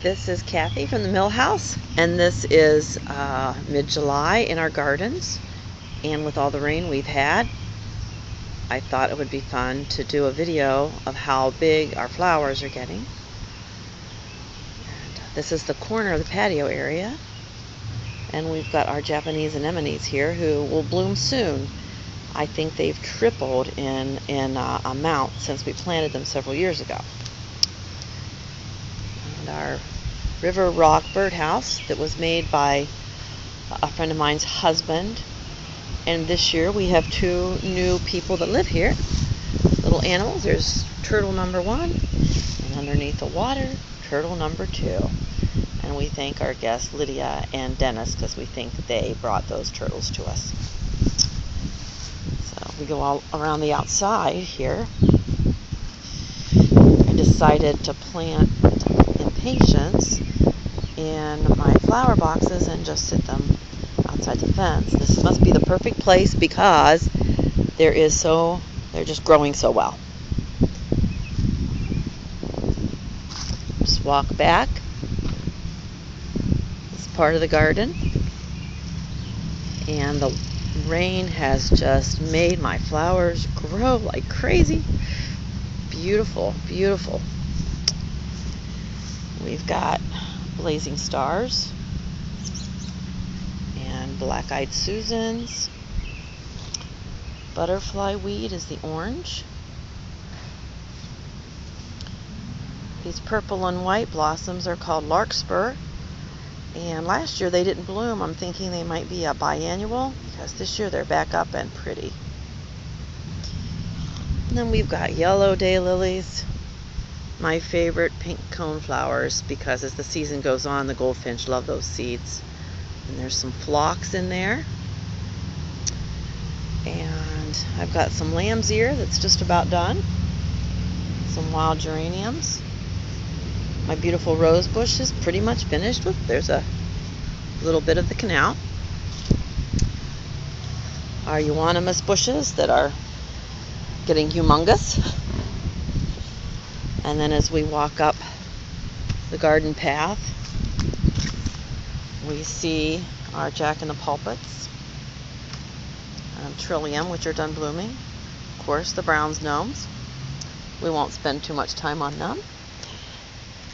This is Kathy from the Mill House, and this is mid-July in our gardens. And with all the rain we've had, I thought it would be fun to do a video of how big our flowers are getting. And this is the corner of the patio area, and we've got our Japanese anemones here who will bloom soon. I think they've tripled in amount since we planted them several years ago. And our River Rock birdhouse that was made by a friend of mine's husband. And this year we have 2 new people that live here. Little animals. There's turtle number 1, and underneath the water, turtle number 2. And we thank our guests Lydia and Dennis because we think they brought those turtles to us. So we go all around the outside here. I decided to plant impatiens in my flower boxes and just sit them outside the fence. This must be the perfect place because they're just growing so well. Just walk back. This part of the garden, and the rain has just made my flowers grow like crazy. Beautiful, beautiful. We've got blazing stars and black-eyed Susans. Butterfly weed is the orange. These purple and white blossoms are called larkspur. And last year they didn't bloom. I'm thinking they might be a biannual because this year they're back up and pretty. And then we've got yellow daylilies, my favorite pink cone flowers, because as the season goes on, the goldfinch love those seeds. And there's some phlox in there. And I've got some lamb's ear that's just about done. Some wild geraniums. My beautiful rose bush is pretty much finished. There's a little bit of the canal. Our euonymus bushes that are getting humongous. And then as we walk up the garden path, we see our jack-in-the-pulpits, trillium, which are done blooming. Of course, the Brown's gnomes. We won't spend too much time on them.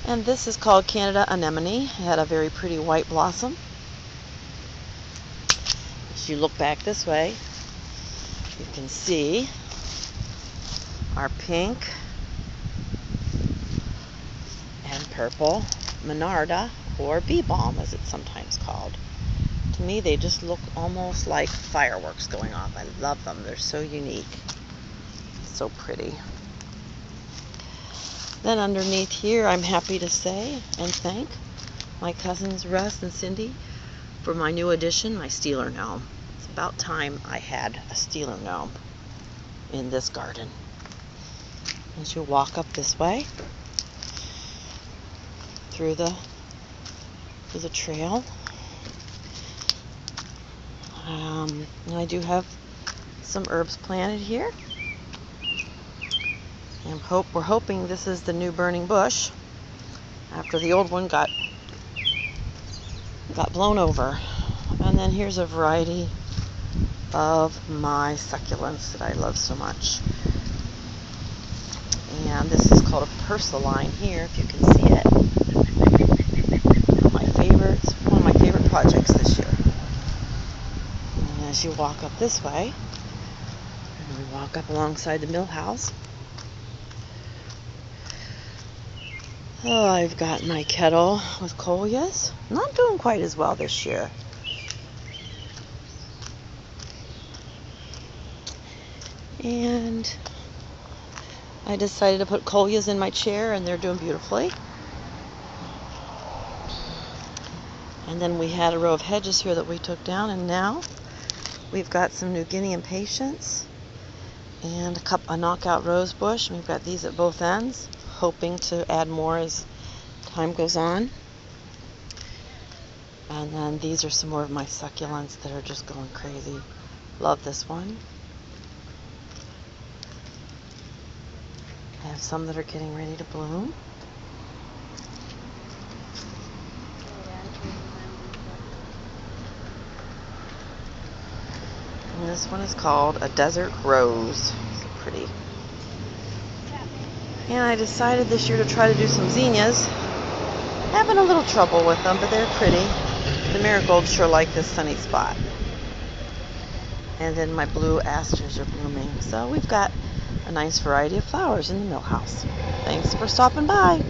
And this is called Canada anemone. It had a very pretty white blossom. As you look back this way, you can see our pink and purple Monarda, or bee balm as it's sometimes called. To me, they just look almost like fireworks going off. I love them. They're so unique. So pretty. Then underneath here, I'm happy to say and thank my cousins Russ and Cindy for my new addition, my Steeler gnome. It's about time I had a Steeler gnome in this garden. As you walk up this way through the trail, and I do have some herbs planted here. And we're hoping this is the new burning bush after the old one got blown over. And then here's a variety of my succulents that I love so much. And this is called a Purslane here, if you can see it. One of my favorite projects this year. And as you walk up this way, and we walk up alongside the mill house, I've got my kettle with coleus. Not doing quite as well this year. And I decided to put coleus in my chair, and they're doing beautifully. And then we had a row of hedges here that we took down, and now we've got some New Guinea impatiens and a knockout rose bush. And we've got these at both ends, hoping to add more as time goes on. And then these are some more of my succulents that are just going crazy. Love this one. I have some that are getting ready to bloom. And this one is called a desert rose. So pretty. And I decided this year to try to do some zinnias. Having a little trouble with them, but they're pretty. The marigolds sure like this sunny spot. And then my blue asters are blooming. So we've got a nice variety of flowers in the mill house. Thanks for stopping by.